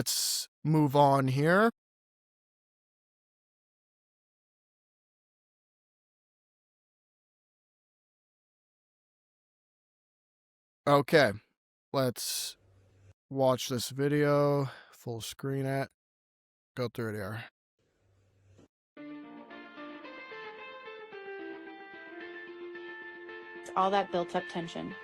Let's move on here. Okay, let's watch this video, full screen it, go through it here. All that built up tension.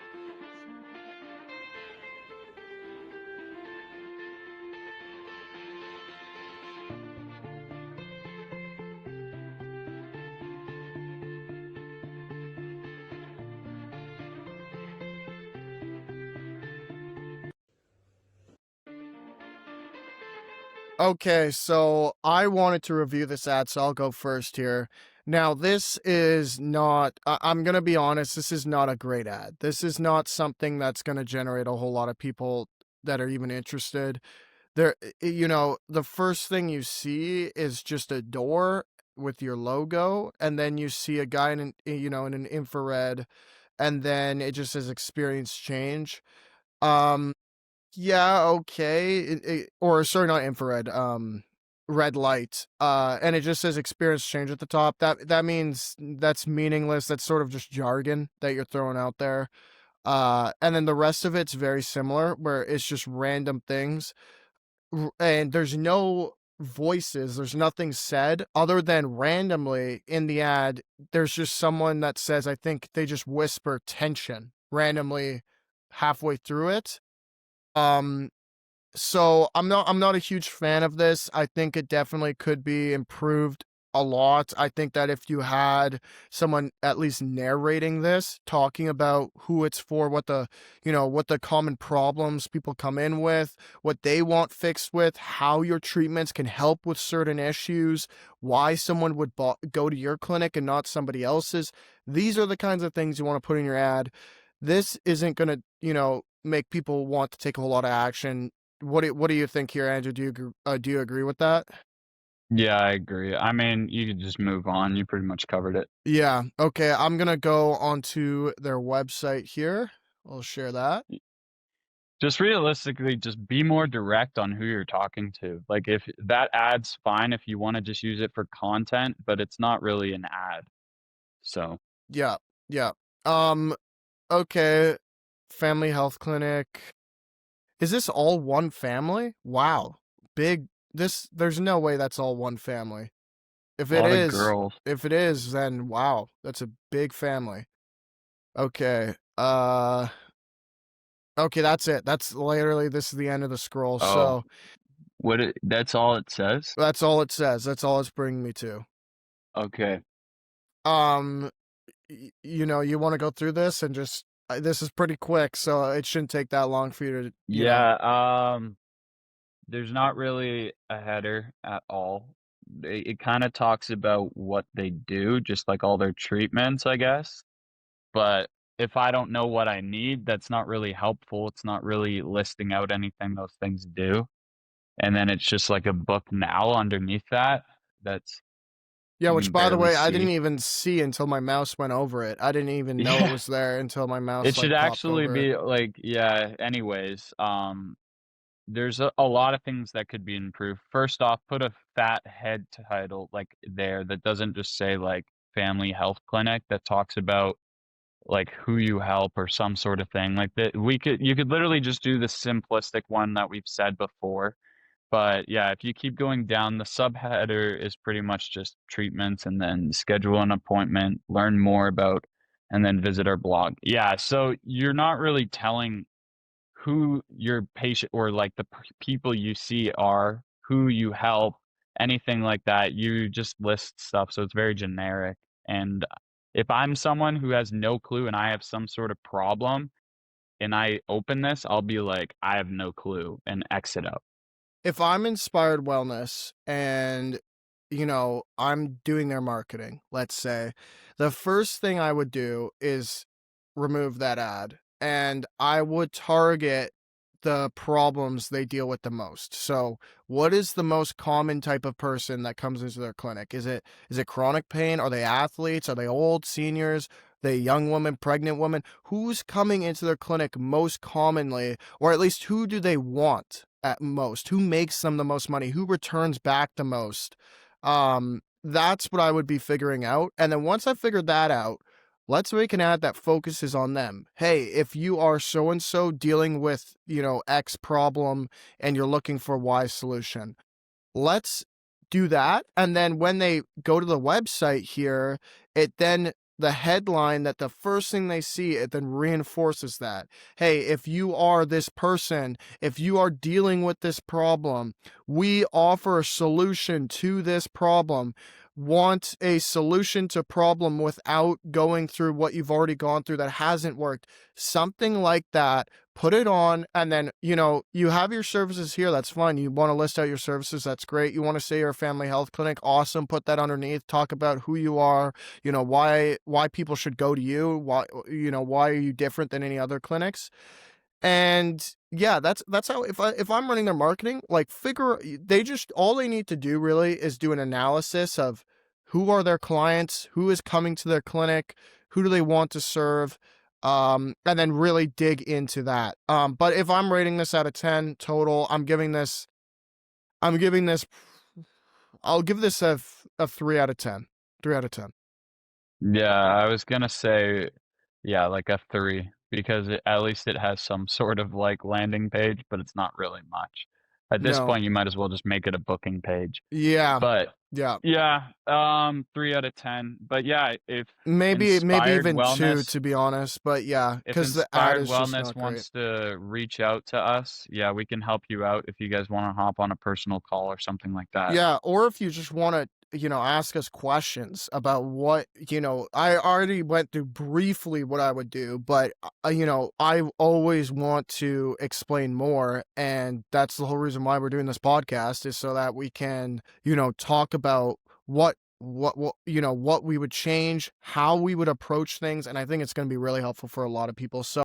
Okay, so I wanted to review this ad, so I'll go first here. Now, this is not, I'm going to be honest, this is not a great ad. This is not something that's going to generate a whole lot of people that are even interested. The first thing you see is just a door with your logo, and then you see a guy in an infrared, and then it just says experience change. Yeah, okay. Or sorry, not infrared, red light. And it just says experience change at the top. That means that's meaningless. That's sort of just jargon that you're throwing out there. And then the rest of it's very similar, where it's just random things. And there's no voices, there's nothing said other than randomly in the ad, there's just someone that says, I think they just whisper tension randomly halfway through it. So I'm not a huge fan of this. I think it definitely could be improved a lot. I think that if you had someone at least narrating this, talking about who it's for, what the common problems people come in with, what they want fixed with, how your treatments can help with certain issues, why someone would go to your clinic and not somebody else's. These are the kinds of things you want to put in your ad. This isn't going to, make people want to take a whole lot of action. What do you think here, Andrew? Do you agree with that? Yeah, I agree. I mean, you could just move on. You pretty much covered it. Yeah. Okay. I'm gonna go onto their website here. I'll share that. Just realistically, just be more direct on who you're talking to. Like if that ad's fine if you want to just use it for content, but it's not really an ad. So, Yeah. Yeah. Um. Okay. Family health clinic. Is this all one family? Wow. Big. There's no way that's all one family. If a it lot of is, girls. then wow, that's a big family. Okay. Okay, that's it. That's literally, this is the end of the scroll. Oh, So that's all it says? that's all it says. That's all it's bringing me to. Okay. Um, you want to go through this and just this is pretty quick, so it shouldn't take that long for you to. Yeah, there's not really a header at all. It kind of talks about what they do, just like all their treatments, I guess. But if I don't know what I need, that's not really helpful. It's not really listing out anything those things do. And then it's just like a book now underneath that. That's Yeah, you which can by the barely way, I didn't see. even see until my mouse went over it. I didn't even know it Yeah. was there until my It mouse should popped actually over it. be like, yeah, anyways, there's a lot of things that could be improved. First off, put a fat head title like there that doesn't just say like family health clinic, that talks about like who you help or some sort of thing like that. You could literally just do the simplistic one that we've said before. But yeah, if you keep going down, the subheader is pretty much just treatments, and then schedule an appointment, learn more about, and then visit our blog. Yeah, so you're not really telling who your patient or like the people you see are, who you help, anything like that. You just list stuff, so it's very generic. And if I'm someone who has no clue and I have some sort of problem and I open this, I'll be like, I have no clue, and exit out. If I'm Inspired Wellness and I'm doing their marketing, let's say, the first thing I would do is remove that ad and I would target the problems they deal with the most. So, what is the most common type of person that comes into their clinic? Is it chronic pain? Are they athletes? Are they old seniors? Are they young women, pregnant women? Who's coming into their clinic most commonly, or at least who do they want at most? Who makes them the most money? Who returns back the most? That's what I would be figuring out. And then once I figured that out, let's make an ad that focuses on them. Hey, if you are so and so dealing with, X problem and you're looking for Y solution, let's do that. And then when they go to the website here, the headline, that the first thing they see, it then reinforces that. Hey, if you are this person, if you are dealing with this problem, we offer a solution to this problem. Want a solution to problem without going through what you've already gone through that hasn't worked. Something like that. Put it on, and then, you have your services here. That's fine. You want to list out your services. That's great. You want to say you're a family health clinic. Awesome. Put that underneath. Talk about who you are, why people should go to you. Why are you different than any other clinics? And yeah, that's how, if I'm running their marketing, like all they need to do really is do an analysis of who are their clients, who is coming to their clinic, who do they want to serve, and then really dig into that. But if I'm rating this out of 10 total, I'll give this a 3 out of 10. 3 out of 10. Yeah, I was gonna say, yeah, like a 3, because at least it has some sort of like landing page, but it's not really much. At this No. point, you might as well just make it a booking page. Yeah. But Yeah. yeah, 3 out of 10. But yeah, if Maybe Inspired even 2, Wellness, to be honest. But yeah, if because the ad Inspired is just Wellness not great. wants to reach out to us, yeah, we can help you out if you guys want to hop on a personal call or something like that. Yeah, or if you just want to, ask us questions about what, I already went through briefly what I would do, but, I always want to explain more. And that's the whole reason why we're doing this podcast, is so that we can, talk about what we would change, how we would approach things. And I think it's going to be really helpful for a lot of people. So